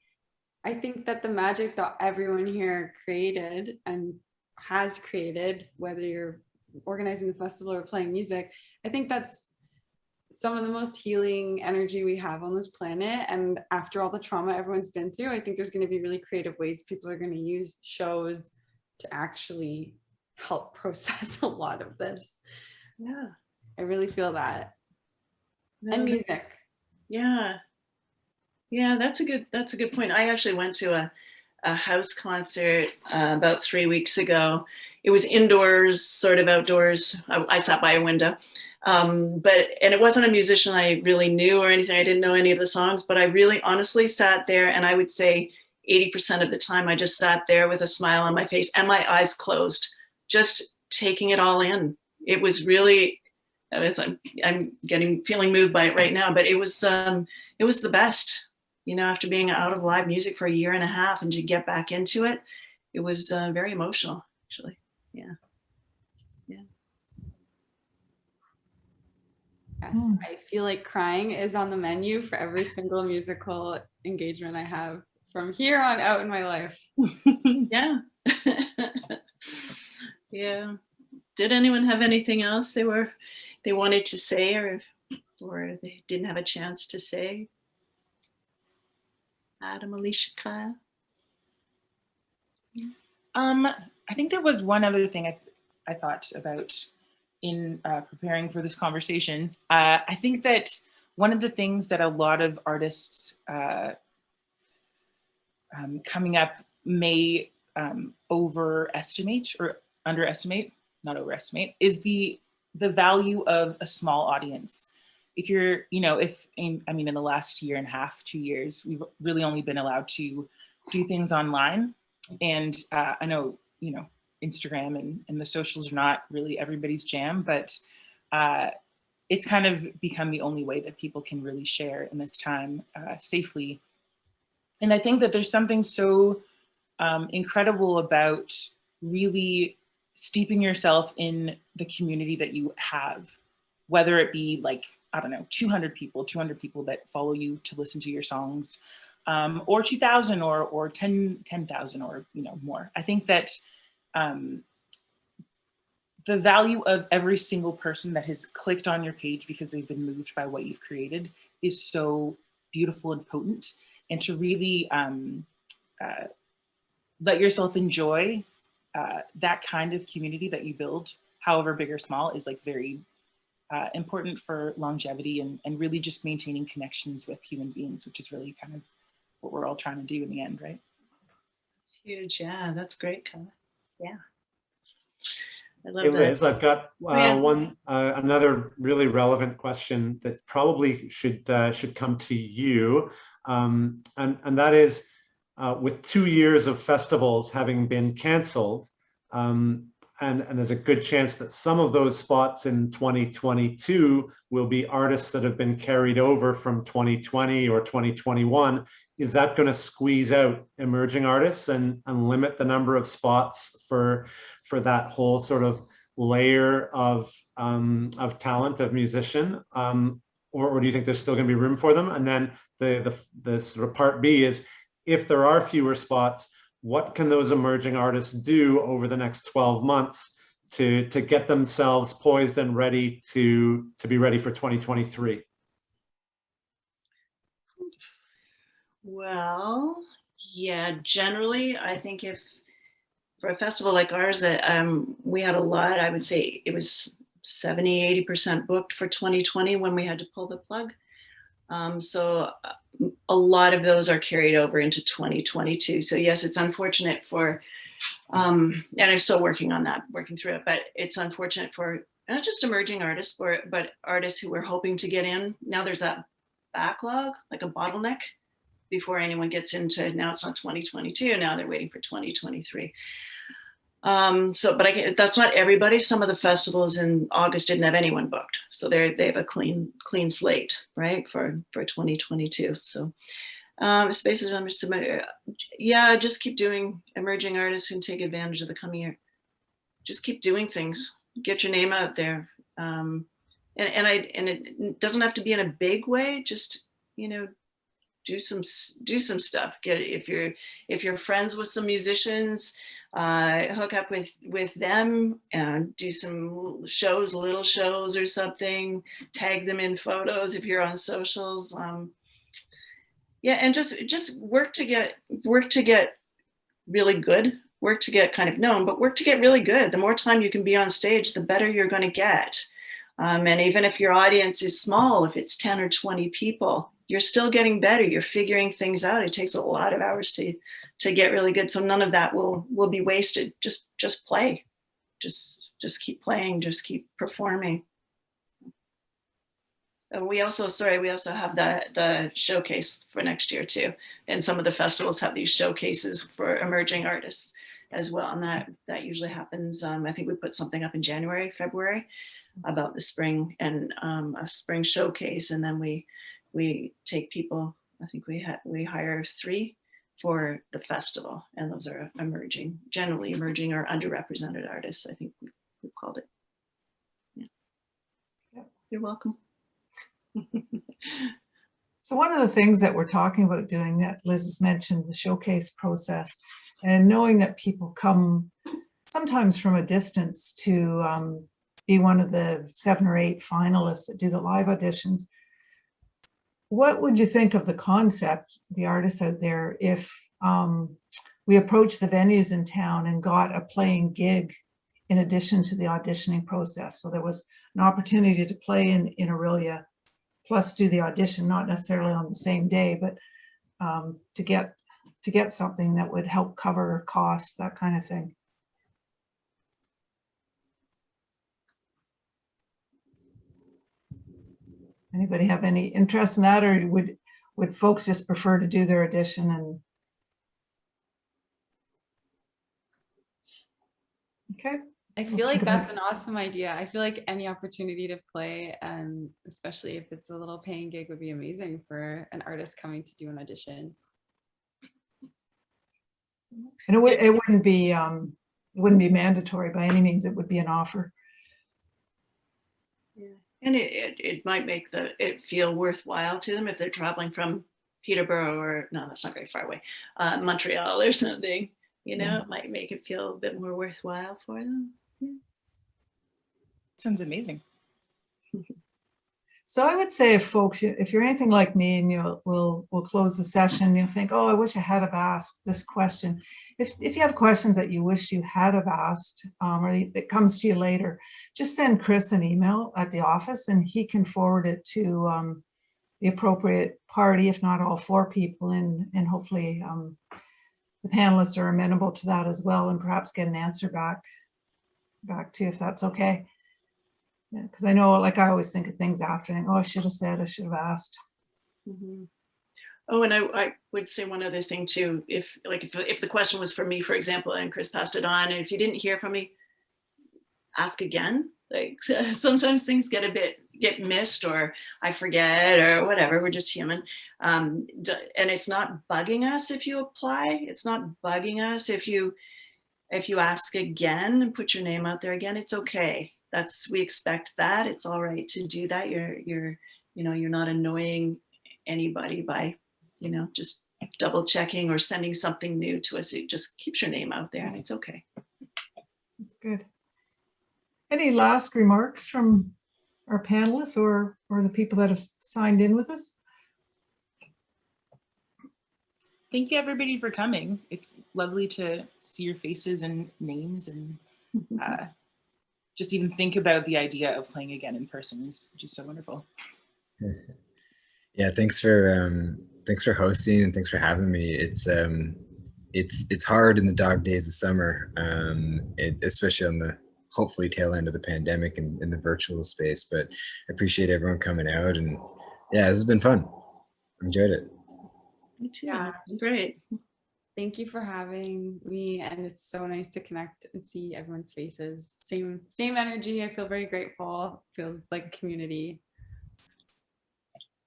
that the magic that everyone here created and has created, whether you're organizing the festival or playing music, I think that's some of the most healing energy we have on this planet. And after all the trauma everyone's been through, I think there's going to be really creative ways people are going to use shows to actually help process a lot of this. Yeah, I really feel that. And music. Yeah, that's a good point. I actually went to a house concert about 3 weeks ago. It was indoors, sort of outdoors. I sat by a window, and it wasn't a musician I really knew or anything. I didn't know any of the songs, but I really honestly sat there, and I would say 80% of the time I just sat there with a smile on my face and my eyes closed, just taking it all in. It was really, I'm feeling moved by it right now, but it was the best. You know, after being out of live music for 1.5 years and to get back into it, it was very emotional, actually. Yeah. Yes, I feel like crying is on the menu for every single musical engagement I have from here on out in my life. Yeah. Yeah. Did anyone have anything else they wanted to say or they didn't have a chance to say? Adam, Alysha, Kyla? I think there was one other thing I thought about in preparing for this conversation. I think that one of the things that a lot of artists coming up may overestimate or underestimate, not overestimate, is the value of a small audience. If you're, in the last 1.5 years, 2 years, we've really only been allowed to do things online. And I know, Instagram and the socials are not really everybody's jam, but it's kind of become the only way that people can really share in this time safely. And I think that there's something so incredible about really steeping yourself in the community that you have, whether it be like, I don't know, 200 people that follow you to listen to your songs, or 2,000 or 10,000 or, you know, more. I think that the value of every single person that has clicked on your page because they've been moved by what you've created is so beautiful and potent. And to really let yourself enjoy that kind of community that you build, however big or small, is like very important for longevity and really just maintaining connections with human beings, which is really kind of what we're all trying to do in the end, right? Huge, yeah, that's great, Kyla. Yeah. I love Hey, that. Liz, I've got another really relevant question that probably should come to you, and that is, with 2 years of festivals having been canceled, and there's a good chance that some of those spots in 2022 will be artists that have been carried over from 2020 or 2021. Is that going to squeeze out emerging artists and limit the number of spots for that whole sort of layer of talent, of musician, or do you think there's still going to be room for them? And then the sort of part B is, if there are fewer spots, what can those emerging artists do over the next 12 months to get themselves poised and ready to be ready for 2023? Well, yeah, generally, I think if for a festival like ours, we had a lot, I would say it was 70, 80% booked for 2020 when we had to pull the plug. So a lot of those are carried over into 2022. So yes, it's unfortunate for, and I'm still working on that, working through it, but it's unfortunate for not just emerging artists, but artists who were hoping to get in. Now there's that backlog, like a bottleneck before anyone gets into, now it's not 2022, now they're waiting for 2023. But that's not everybody. Some of the festivals in August didn't have anyone booked. So they have a clean slate, right, for 2022. So spaces under submit. Yeah, just keep doing emerging artists and take advantage of the coming year. Just keep doing things. Get your name out there. And it doesn't have to be in a big way. Just, you know, do some stuff. If you're friends with some musicians, hook up with them and do some shows, little shows or something. Tag them in photos if you're on socials. Yeah, and just work to get really good. Work to get kind of known, but work to get really good. The more time you can be on stage, the better you're going to get. And even if your audience is small, if it's 10 or 20 people, you're still getting better. You're figuring things out. It takes a lot of hours to get really good. So none of that will be wasted. Just play. Just keep playing. Just keep performing. And we also have the showcase for next year too. And some of the festivals have these showcases for emerging artists as well. And that usually happens. I think we put something up in January, February about the spring and a spring showcase. And then we take people, I think we hire 3 for the festival, and those are generally emerging or underrepresented artists, I think we've called it. Yeah. Yep. You're welcome. So one of the things that we're talking about doing, that Liz has mentioned, the showcase process, and knowing that people come sometimes from a distance to be one of the 7 or 8 finalists that do the live auditions. What would you think of the concept, the artists out there, if we approached the venues in town and got a playing gig in addition to the auditioning process? So there was an opportunity to play in Orillia, plus do the audition, not necessarily on the same day, but to get something that would help cover costs, that kind of thing. Anybody have any interest in that, or would folks just prefer to do their audition and? Okay, I feel like that's an awesome idea. I feel like any opportunity to play, especially if it's a little paying gig, would be amazing for an artist coming to do an audition. And it wouldn't be mandatory by any means. It would be an offer. Yeah. And it might make it feel worthwhile to them if they're traveling from Peterborough, or no, that's not very far away, Montreal or something. You know, it might make it feel a bit more worthwhile for them. Yeah. Sounds amazing. So I would say, folks, if you're anything like me, and we'll close the session, you'll think, oh, I wish I had have asked this question. If you have questions that you wish you had have asked, or it comes to you later, just send Chris an email at the office, and he can forward it to the appropriate party, if not all 4 people, and hopefully the panelists are amenable to that as well, and perhaps get an answer back to you, if that's okay. Yeah, because I know, like, I always think of things after, and oh, I should have said, I should have asked. Mm-hmm. Oh, and I would say one other thing too. If the question was for me, for example, and Chris passed it on, and if you didn't hear from me, ask again. Like, sometimes things get missed, or I forget, or whatever. We're just human. And it's not bugging us if you apply. It's not bugging us if you ask again and put your name out there again. It's okay. We expect that. It's all right to do that. You're not annoying anybody by, just double checking or sending something new to us. It just keeps your name out there, and it's okay. That's good. Any last remarks from our panelists or the people that have signed in with us? Thank you, everybody, for coming. It's lovely to see your faces and names, and just even think about the idea of playing again in person is just so wonderful. Yeah, thanks for hosting, and thanks for having me. It's hard in the dog days of summer, especially on the hopefully tail end of the pandemic and in the virtual space. But I appreciate everyone coming out, and yeah, this has been fun. Enjoyed it. Me too. Yeah. Great. Thank you for having me, and it's so nice to connect and see everyone's faces. Same energy. I feel very grateful. Feels like a community.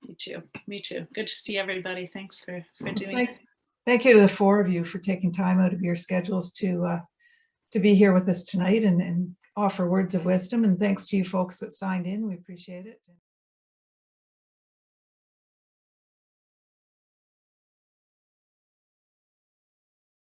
Me too. Good to see everybody. Thanks for doing it. Thank you to the 4 of you for taking time out of your schedules to be here with us tonight and offer words of wisdom. And thanks to you folks that signed in. We appreciate it.